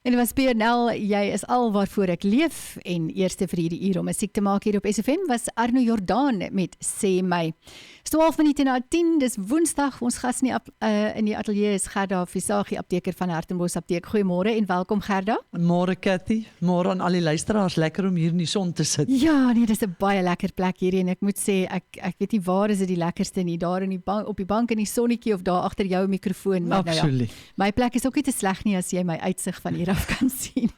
En dit was PNL, jy is al waarvoor ek leef en eerste vir hierdie uur om musiek te maak hier op SFM was Arno Jordaan met Sê My. 12 minute na 10, dis Woensdag, ons gas in die ateljee is Gerda Visagie, apteker van Hartenbos Apteek. Goeiemôre en welkom Gerda. Môre Cathy, môre aan al die luisteraars, lekker om hier in die son te sit. Ja, nee, dis 'n baie lekker plek hier en ek moet sê, ek weet nie waar is dit die lekkerste nie, daar in die bank, op die bank in die sonnetjie of daar agter jou mikrofoon. Maar Absoluut. Nou ja, my plek is ook nie te sleg nie as jy my uitsig van hier af kan sien.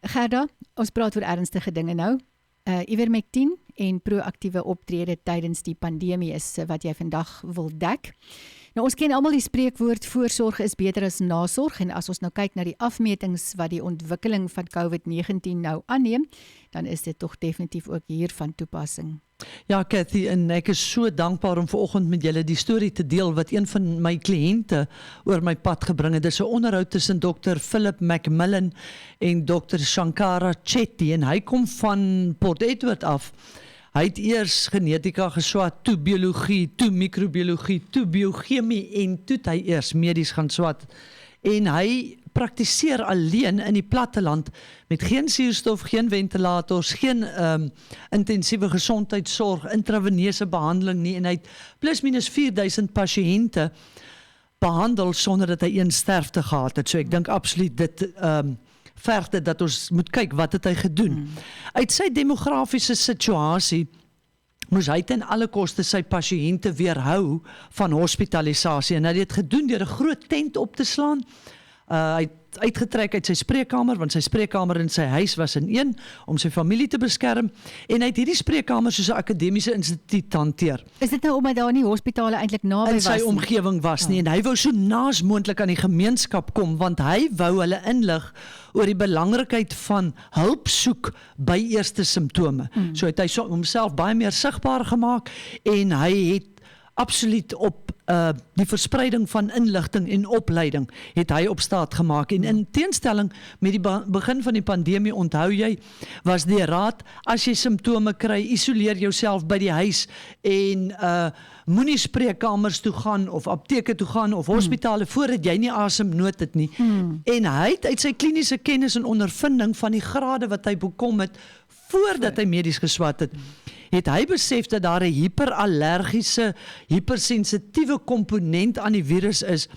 Gerda, ons praat oor ernstige dinge nou. Ivermectin en proaktiewe optrede tydens die pandemie is wat jy vandag wil dek. Nou ons ken almal die spreekwoord voorsorg is beter as nasorg en as ons nou kyk na die afmetings wat die ontwikkeling van COVID-19 nou aanneem, dan is dit tog definitief ook hier van toepassing. Ja Cathy, en ek is so dankbaar om vanoggend met julle die storie te deel wat een van my kliënte oor my pad gebring het. Dit is 'n onderhoud tussen Dr. Philip McMillan en Dr. Shankara Chetty en hy kom van Port Edward af. Hy het eers genetika geswat, toe biologie, toe microbiologie, toe biochemie en toe het hy eers medies gaan swat. En hy praktiseer alleen in die platteland met geen suurstof, geen ventilators, geen intensiewe gesondheidsorg, intraveneuse behandeling nie en hy het plus minus 4000 pasiënte behandel sonder dat hy een sterfte gehad het. So ek dink absoluut dit verg dit dat ons moet kyk wat het hy gedoen. Uit sy demografiese situasie moes hy ten alle koste sy pasiënte weerhou van hospitalisasie en hy het dit gedoen deur 'n groot tent op te slaan. Hy het uitgetrek uit sy spreekkamer, want sy spreekkamer in sy huis was in een, om sy familie te beskerm, en hy het hierdie spreekkamer soos 'n akademiese instituut hanteer. Is dit nou omdat daar nie hospitale eintlik naby was in sy omgewing was nie, en hy wou so naas moontlik aan die gemeenskap kom, want hy wou hulle inlig oor die belangrikheid van hulp soek by eerste simptome. So het hy homself baie meer sigbaar gemaak, en hy het absoluut op die verspreiding van inligting en opleiding het hy op staat gemaak. En in teenstelling met die begin van die pandemie, onthou jy, was die raad, as jy simptome kry, isoleer jouself by die huis en moenie spreekkamers toe gaan of apteke toe gaan of hospitale voordat jy nie asemnood het nie. En hy het uit sy kliniese kennis en ondervinding van die grade wat hy bekom het voordat hy medies geswat het hy besef dat daar 'n hiperallergiese, hypersensitiewe komponent aan die virus is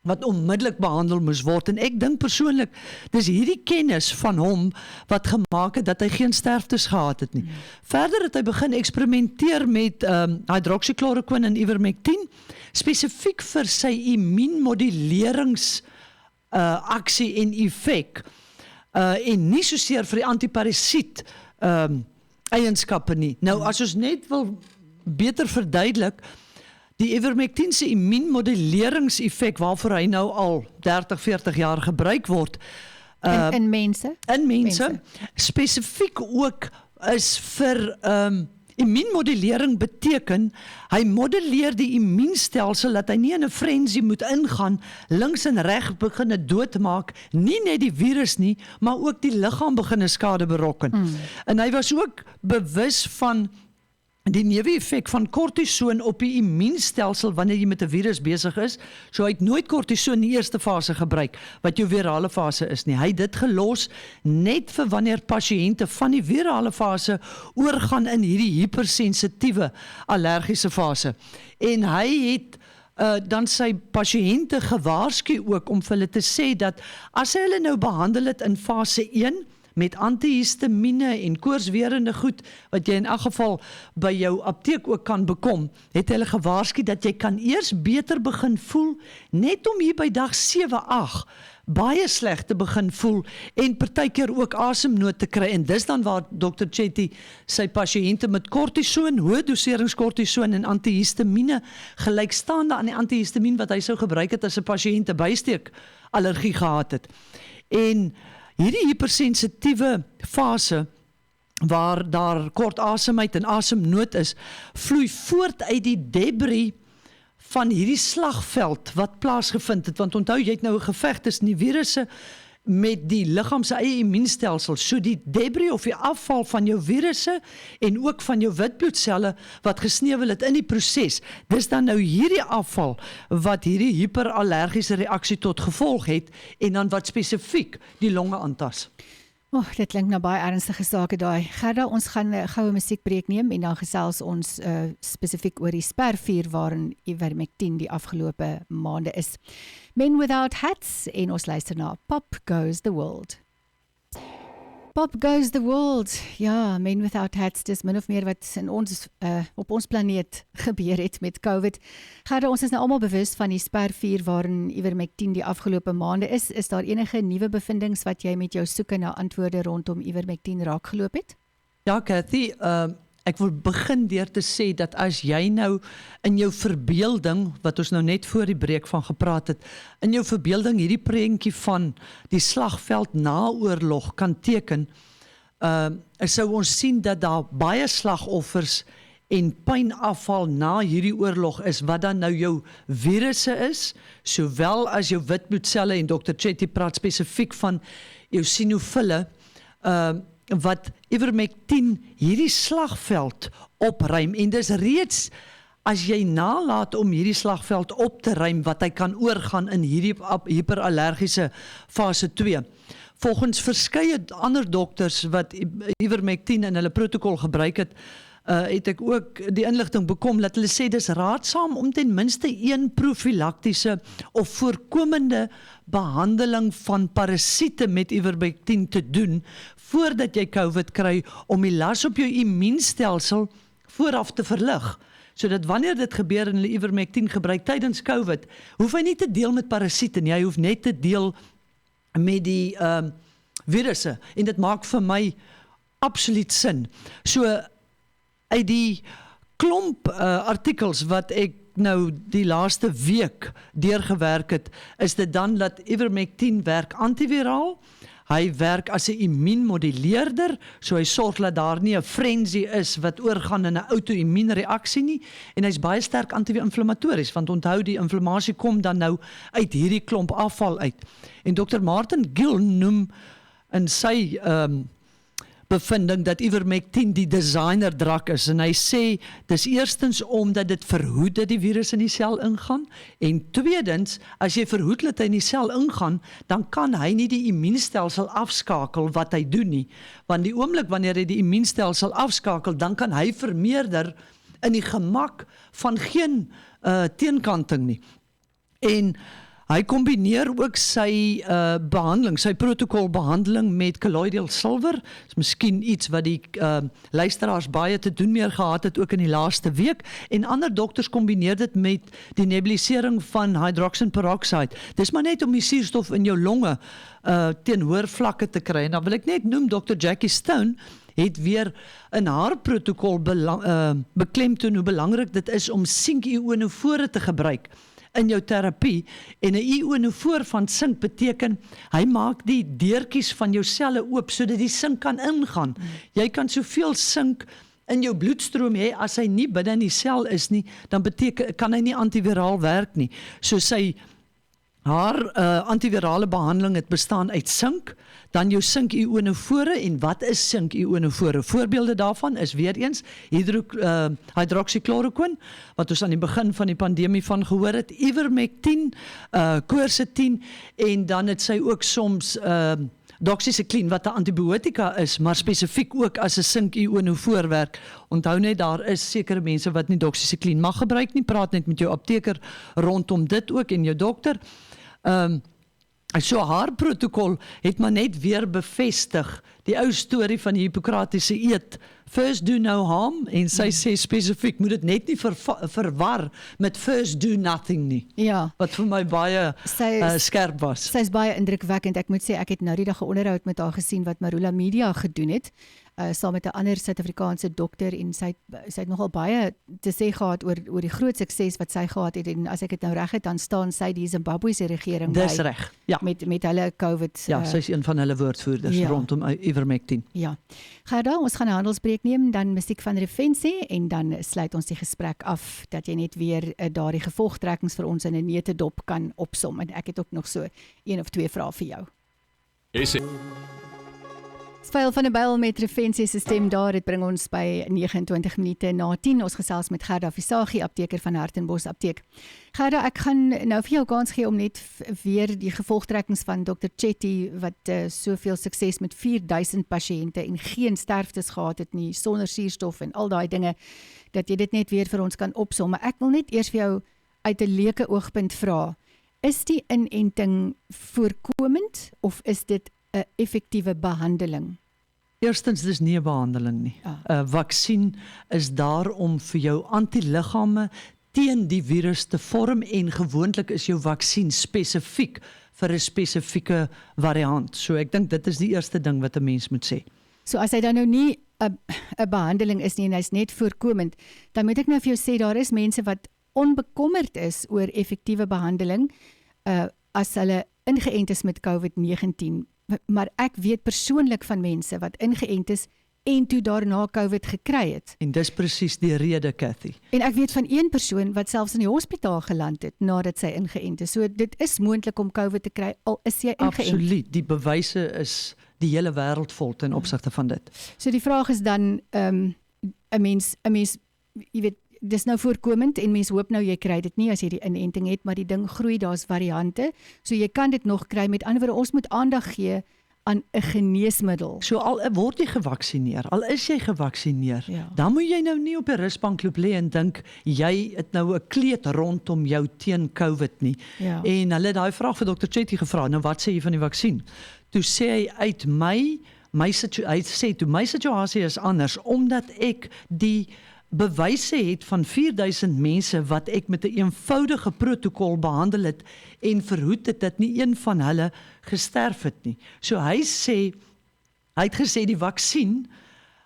wat onmiddellik behandel moes word. En ek dink persoonlik, dis hierdie kennis van hom wat gemaak het dat hy geen sterftes gehad het nie. Verder het hy begin eksperimenteer met hydroxychloroquine en ivermectin, spesifiek vir sy immuunmodulerings aksie en effek, en nie soseer vir die antiparasiet eienskappe nie. Nou, as ons net wil beter verduidelik, die ivermectin se immuunmoduleringseffek waarvoor hy nou al 30, 40 jaar gebruik word, in mense? In mense. Spesifiek ook is vir immuunmodulering beteken, hy moduleer die immuunstelsel dat hy nie in 'n frenzy moet ingaan, links en reg begin doodmaak, nie net die virus nie, maar ook die liggaam begin skade berokken. En hy was ook bewus van die neeweffek van kortison op die immuunstelsel wanneer jy met 'n virus besig is. So hy het nooit kortison in die eerste fase gebruik, wat jou virale fase is nie. Hy het dit gelos net vir wanneer pasiënte van die virale fase oorgaan in hierdie hypersensitiewe allergiese fase. En hy het dan sy pasiënte gewaarsku ook om vir hulle te sê dat as hy hulle nou behandel het in fase 1, met antihistamiene en koorswerende goed, wat jy in elk geval by jou apteek ook kan bekom, het hulle gewaarsku dat jy kan eers beter begin voel, net om hier by dag 7, 8, baie sleg te begin voel, en partykeer ook asemnood te kry, en dis dan waar Dr. Chetty sy pasiënte met kortison, hoë doserings kortison en antihistamiene, gelykstaande aan die antihistamien wat hy sou gebruik het as 'n pasiënt 'n bysteek allergie gehad het. En hierdie hypersensitiewe fase, waar daar kort asemheid en asemnood is, vloei voort uit die debris van hierdie slagveld wat plaasgevind het, want onthou jy het nou 'n geveg tussen die virusse met die liggaam se eie immuunstelsel, so die debris of die afval van jou virusse en ook van jou witbloedselle wat gesneuwel het in die proses. Dis dan nou hierdie afval wat hierdie hiperallergiese reaksie tot gevolg het en dan wat spesifiek die longe aantas. Dit klink na baie ernstige sake daai. Gerda, ons gaan goue musiekbreek neem en dan gesels ons spesifiek oor die spervuur waarin ivermectin die afgelope maande is. Men Without Hats en ons luister na Pop Goes the World. Pop Goes the World. Ja, Men Without Hats, dis min of meer wat in ons, op ons planeet gebeur het met COVID. Gerda, ons is nou almal bewus van die spervuur waarin ivermectin die afgelope maande is. Is daar enige nuwe bevindinge wat jy met jou soeke na antwoorde rondom ivermectin raakgeloop het? Ja, Cathy, ek wil begin deur te sê dat as jy nou in jou verbeelding, wat ons nou net voor die breek van gepraat het, in jou verbeelding hierdie prentjie van die slagveld na oorlog kan teken, sou ons sien dat daar baie slagoffers en pynafval na hierdie oorlog is, wat dan nou jou virusse is, sowel as jou witbloedselle, en Dr. Chetty praat spesifiek van eosinofille, wat ivermectin hierdie slagveld opruim, en dis reeds as jy nalaat om hierdie slagveld op te ruim, wat hy kan oorgaan in hierdie hiperallergiese fase 2. Volgens verskeie ander dokters wat ivermectin in hulle protokol gebruik het, het ek ook die inligting bekom dat hulle sê dis raadsaam om ten minste een profilaktiese of voorkomende behandeling van parasiete met ivermectin te doen voordat jy COVID kry, om die las op jou immuunstelsel vooraf te verlig. Sodat wanneer dit gebeur en hulle ivermectin gebruik tydens COVID, hoef hy nie te deel met parasiete nie, hy hoef net te deel met die virusse, en dit maak vir my absoluut sin. So uit die klomp artikels wat ek nou die laaste week deurgewerk het, is dit dan dat ivermectin werk antiviraal, hy werk as 'n immuunmoduleerder, so hy sorg dat daar nie 'n frenzy is wat oorgaan in 'n auto-immuunreaksie nie, en hy's baie sterk anti-inflammatories, want onthou die inflammasie kom dan nou uit hierdie klomp afval uit. En Dr. Martin Gill noem in sy bevinding dat ivermectin die designer drug is, en hy sê dis eerstens omdat dit verhoed dat die virus in die sel ingaan, en tweedens, as jy verhoed dat hy in die sel ingaan, dan kan hy nie die immuunstelsel afskakel wat hy doen nie, want die oomblik wanneer hy die immuunstelsel afskakel, dan kan hy vermeerder in die gemak van geen teenkanting nie. En hy kombineer ook sy behandeling, sy protokolbehandeling met colloidal silver. Dis miskien iets wat die luisteraars baie te doen meer gehad het ook in die laaste week, en ander dokters kombineer dit met die nebulisering van hydroxin peroxide. Dis maar net om die suurstof in jou longe teen hoër vlakke te kry. En dan wil ek net noem, Dr. Jackie Stone het weer in haar protokol beklemtoon hoe belangrik dit is om sinkionofore te gebruik in jou terapie, en 'n ionofoor van sink beteken, hy maak die deurtjies van jou selle oop, sodat die sink kan ingaan. Jy kan soveel sink in jou bloedstroom hê, as hy nie binne in die sel is nie, dan kan hy nie antiviraal werk nie. So haar antivirale behandeling het bestaan uit sink, dan jou sinkionofore. En wat is sinkionofore? Voorbeelde daarvan is weer eens hydroxychloroquine, wat ons aan die begin van die pandemie van gehoor het, ivermectin, quercetin, en dan het sy ook soms doxycycline, wat 'n antibiotika is, maar spesifiek ook as 'n sinkionofoor werk. Onthou net, daar is sekere mense wat nie doxycycline mag gebruik nie, praat net met jou apteker rondom dit ook, en jou dokter. So haar protokol het maar net weer bevestig die ou storie van die Hippokratiese eed, first do no harm, en sy sê spesifiek, moet dit net nie verwar met first do nothing nie, wat vir my baie skerp was. Sy is baie indrukwekkend. Ek moet sê, ek het nou die dag 'n onderhoud met haar gesien wat Marula Media gedoen het, saam met 'n ander Suid-Afrikaanse dokter, en sy het nogal baie te sê gehad oor die groot sukses wat sy gehad het, en as ek dit nou reg het, dan staan sy die Zimbabwese regering Dis reg, ja. Met hulle COVID. Ja, sy is een van hulle woordvoerders rondom ivermectin. Ja. Gerda, ons gaan 'n handelsbreek neem, dan musiek van Refensie, en dan sluit ons die gesprek af, dat jy net weer daardie gevolgtrekkings vir ons in 'n neutedop kan opsom, en ek het ook nog so 1 of 2 vrae vir jou. Veil van 'n byl met Refensie se stem daar, dit bring ons by 29 minute na 10. Ons gesels met Gerda Visagie, apteker van Hartenbos Apteek. Gerda, ek gaan nou vir jou kans gee om net weer die gevolgtrekkings van Dr. Chetty, wat soveel sukses met 4000 pasiënte en geen sterftes gehad het nie, sonder suurstof en al daai dinge, dat jy dit net weer vir ons kan opsom. Maar ek wil net eers vir jou uit 'n leuke oogpunt vra, is die inenting voorkomend of is dit 'n effektiewe behandeling? Eerstens, dis nie 'n behandeling nie. 'n Vaksin is daar om vir jou antiliggame teen die virus te vorm en gewoonlik is jou vaksin spesifiek vir 'n spesifieke variant. So ek dink dit is die eerste ding wat 'n mens moet sê. So as hy dan nou nie 'n behandeling is nie en hy's net voorkomend, dan moet ek nou vir jou sê daar is mense wat onbekommerd is oor effektiewe behandeling as hulle ingeënt is met COVID-19. Maar ek weet persoonlik van mense wat ingeënt is en toe daarna COVID gekry het. En dis presies die rede, Cathy. En ek weet van een persoon wat selfs in die hospitaal geland het nadat sy ingeënt is. So dit is moontlik om COVID te kry al is jy ingeënt. Absoluut, die bewyse is die hele wêreld vol ten opsigte van dit. So die vraag is dan 'n mens jy weet, dis nou voorkomend en mens hoop nou jy kry dit nie as jy die inenting het, maar die ding groei, daar's variante. So jy kan dit nog kry. Met ander woorde, ons moet aandag gee aan 'n geneesmiddel. So al word jy gevaksinneer, al is jy gevaksinneer, dan moet jy nou nie op 'n rusbank loop lê en dink jy het nou 'n kleed rondom jou teen COVID nie. Ja. En hulle het daai vraag vir Dr. Chetty gevra, nou wat sê jy van die vaksin? Toe sê hy uit my situasie is anders omdat ek die bewyse het van 4000 mense wat ek met 'n eenvoudige protokol behandel het en verhoed het dat nie een van hulle gesterf het nie. So hy het gesê die vaksin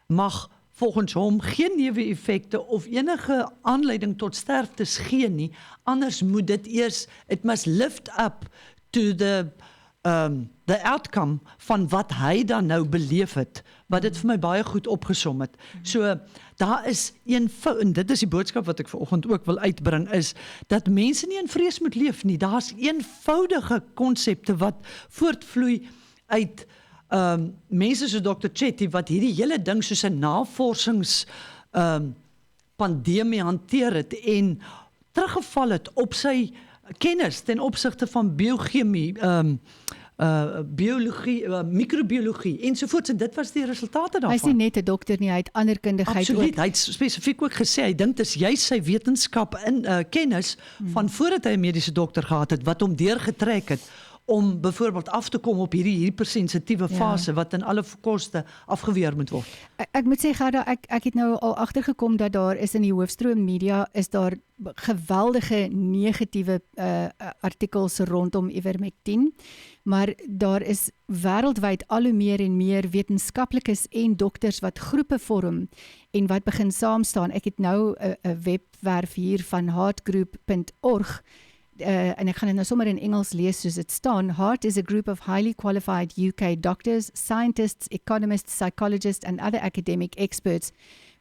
mag volgens hom geen neeweffekte of enige aanleiding tot sterftes gee nie, anders moet dit eers, it must lift up to the outcome van wat hy dan nou beleef het, wat dit vir my baie goed opgesom het. So, daar is en dit is die boodskap wat ek vanoggend ook wil uitbring, is dat mense nie in vrees moet leef nie. Daar's eenvoudige konsepte wat voortvloei uit mense soos Dr. Chetty, wat hierdie hele ding soos 'n navorsings pandemie hanteer het en teruggeval het op sy kennis ten opsigte van biochemie, biologie, microbiologie ensovoorts, en dit was die resultate daarvan. Hy is nie net 'n dokter nie, hy het ander kundigheid ook. Absoluut, hy het spesifiek ook gesê, hy dink dis juist sy wetenskap in kennis van voordat hy 'n mediese dokter gehad het, wat hom deurgetrek het om byvoorbeeld af te kom op hierdie hypersensitiewe fase wat in alle koste afgeweer moet word. Ek moet sê, Gerda, ek het nou al agtergekom dat daar is in die hoofstroom media is daar geweldige negatiewe artikels rondom ivermectin, maar daar is wêreldwyd al hoe meer en meer wetenskaplikes en dokters wat groepe vorm en wat begin saam staan. Ek het nou 'n webwerf hier van heartgroup.org, en ek gaan dit nou sommer in Engels lees soos dit staan. Heart is a group of highly qualified UK doctors, scientists, economists, psychologists and other academic experts.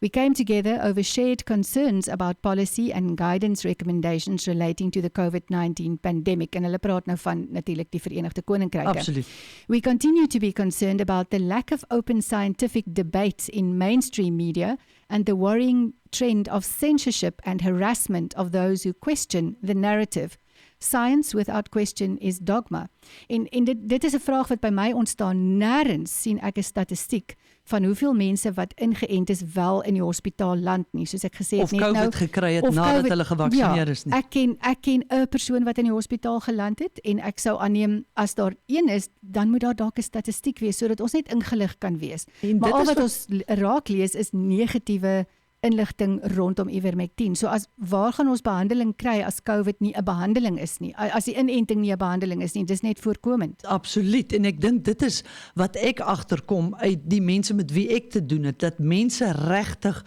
We came together over shared concerns about policy and guidance recommendations relating to the COVID-19 pandemic. En hulle praat nou van natuurlik die Verenigde Koninkryke. Absoluut. We continue to be concerned about the lack of open scientific debate in mainstream media and the worrying trend of censorship and harassment of those who question the narrative. Science without question is dogma. En dit is 'n vraag wat by my ontstaan. Nêrens sien ek 'n statistiek van hoeveel mense wat ingeënt is wel in die hospitaal land nie, soos ek gesê het of net COVID nou. gekry het nadat hulle gevaksinneer is nie. Ek ken 'n persoon wat in die hospitaal geland het en ek sou aanneem as daar een is, dan moet daar dalk 'n statistiek wees sodat ons net ingelig kan wees. Maar al wat ons raak lees is negatiewe inligting rondom ivermectin. So waar gaan ons behandeling kry as COVID nie 'n behandeling is nie? As die inenting nie 'n behandeling is nie, dis net voorkomend. Absoluut, en ek dink dit is wat ek agterkom uit die mense met wie ek te doen het, dat mense regtig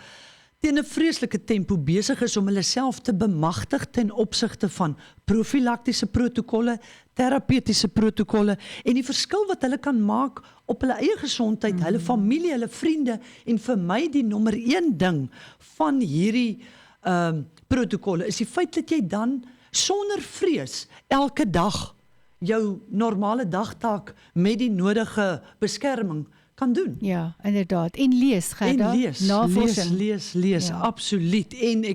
teen 'n vreeslike tempo besig is om hulle self te bemagtig ten opsigte van profylaktiese protokolle, terapeutiese protokolle en die verskil wat hulle kan maak op hulle eie gesondheid, hulle familie, hulle vriende, en vir my die nommer 1 ding van hierdie protokolle is die feit dat jy dan sonder vrees elke dag jou normale dagtaak met die nodige beskerming kan doen. Ja, inderdaad. En lees, En Gerda. Navorsing. lees, Ja. absoluut. En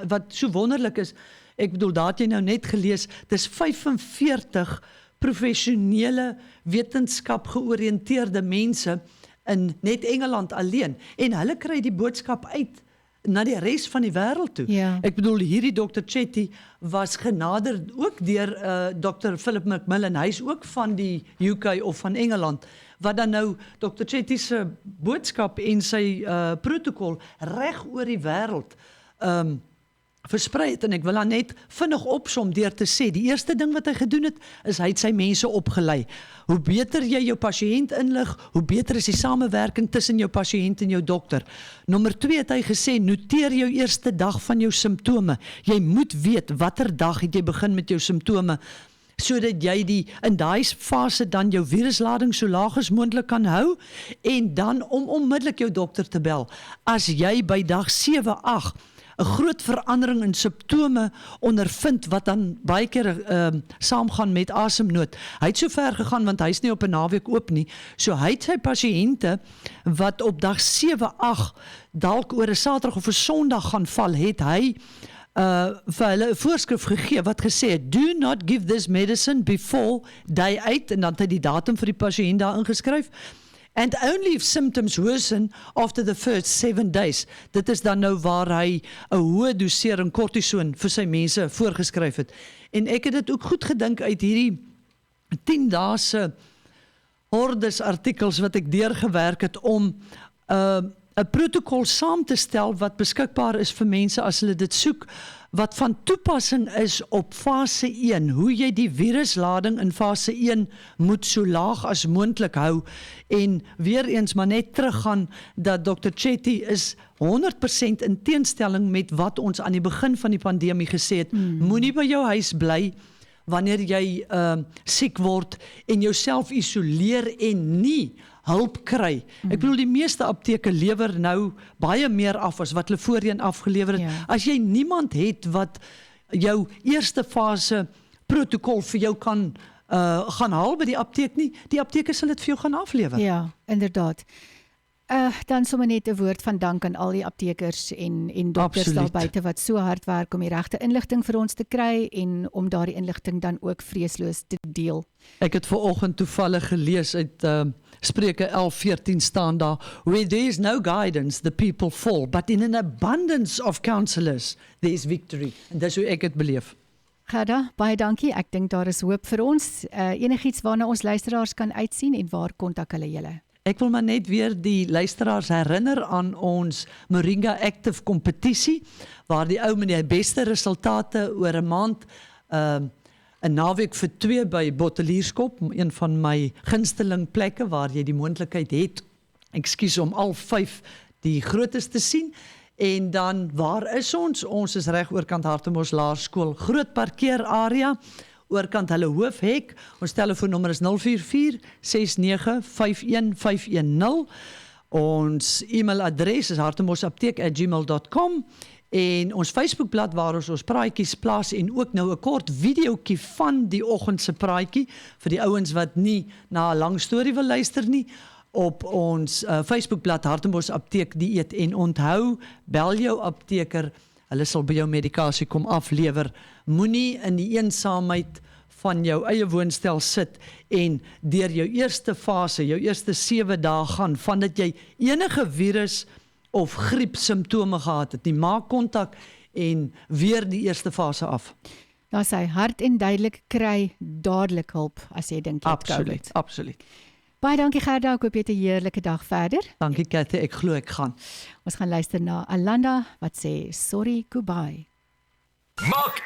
wat so wonderlik is, ek bedoel, daar het jy nou net gelees, dis 45 professionele wetenskap georiënteerde mense in net Engeland alleen. En hulle kry die boodskap uit na die res van die wêreld toe. Ja. Ek bedoel, hierdie Dr. Chetty was genader ook deur Dr. Philip McMillan, hy's ook van die UK of van Engeland, wat dan nou Dr. Chetty se boodskap en sy protokol reg oor die wêreld versprei het. En ek wil dan net vinnig opsom deur te sê, die eerste ding wat hy gedoen het, is hy het sy mense opgelei. Hoe beter jy jou pasiënt inlig, hoe beter is die samewerking tussen jou pasiënt en jou dokter. Nommer 2 het hy gesê, noteer jou eerste dag van jou simptome. Jy moet weet watter dag het jy begin met jou simptome, sodat jy in daai fase dan jou viruslading so laag as moontlik kan hou, en dan om onmiddellik jou dokter te bel. As jy by dag 7, 8 'n groot verandering in simptome ondervind, wat dan baie keer saamgaan met asemnood. Hy het so ver gegaan, want hy's nie op 'n naweek oop nie, so hy het sy pasiënte wat op dag 7, 8 dalk oor 'n Saterdag of 'n Sondag gaan val, het hy vir hulle 'n voorskrif gegee wat gesê het, do not give this medicine before day 8, en dan het hy die datum vir die pasiënt daar ingeskryf, and only if symptoms worsen after the first 7 days. Dit is dan nou waar hy 'n hoë dosering kortison vir sy mense voorgeskryf het. En ek het dit ook goed gedink uit hierdie 10 dae se hordes artikels wat ek deurgewerk het om 'n protokol saam te stel wat beskikbaar is vir mense as hulle dit soek, wat van toepassing is op fase 1, hoe jy die viruslading in fase 1 moet so laag as moontlik hou, en weer eens maar net teruggaan dat Dr. Chetty is 100% in teenstelling met wat ons aan die begin van die pandemie gesê het, moenie by jou huis bly wanneer jy siek word en jouself isoleer en nie hulp kry. Ek bedoel, die meeste apteke lewer nou baie meer af as wat hulle voorheen afgelewer het. Ja. As jy niemand het wat jou eerste fase protokol vir jou kan gaan haal by die apteek nie, die apteke sal dit vir jou gaan aflewer. Ja, inderdaad. Dan sommer net 'n woord van dank aan al die aptekers en dokters daar Absoluut. buite wat so hard werk om die regte inligting vir ons te kry en om daardie inligting dan ook vreesloos te deel. Ek het vanoggend toevallig gelees uit Spreuke 11:14 staan daar, where there is no guidance, the people fall, but in an abundance of counselors, there is victory. En dis hoe ek het beleef. Gerda, baie dankie. Ek dink daar is hoop vir ons. Enigiets waarna ons luisteraars kan uitsien en waar kontak hulle julle? Ek wil maar net weer die luisteraars herinner aan ons Moringa Active kompetisie, waar die ou met die beste resultate oor 'n maand 'n naweek vir 2 by Bottelierskop, een van my gunsteling plekke waar jy die moontlikheid het, om al 5 die grootes te sien. En dan, waar is ons? Ons is reg oorkant Hartemos Laerskool, groot parkeerarea, oorkant hulle hoofhek. Ons telefoonnommer is 044 69 51 510. Ons e-mailadres is hartemosapteek@gmail.com. En ons Facebookblad waar ons praatjies plaas en ook nou 'n kort videoetjie van die oggend se praatjie vir die ouens wat nie na 'n lang storie wil luister nie, op ons Facebookblad Hartemos Apteek Dieet. En onthou, bel jou apteker, hulle sal by jou medikasie kom aflewer. Moenie in die eensaamheid van jou eie woonstel sit en deur jou eerste fase, jou eerste 7 dae gaan, vandat jy enige virus of griep simptome gehad het. Maak kontak en weer die eerste fase af. Daar sê hard en duidelik, kry dadelik hulp as jy dink jy het COVID. Absoluut, absoluut. Baie dankie Gerda, ek hoop jy het 'n heerlike dag verder. Dankie Cathy, ek glo ek gaan. Ons gaan luister na Alanda wat sê sorry, goodbye. Maak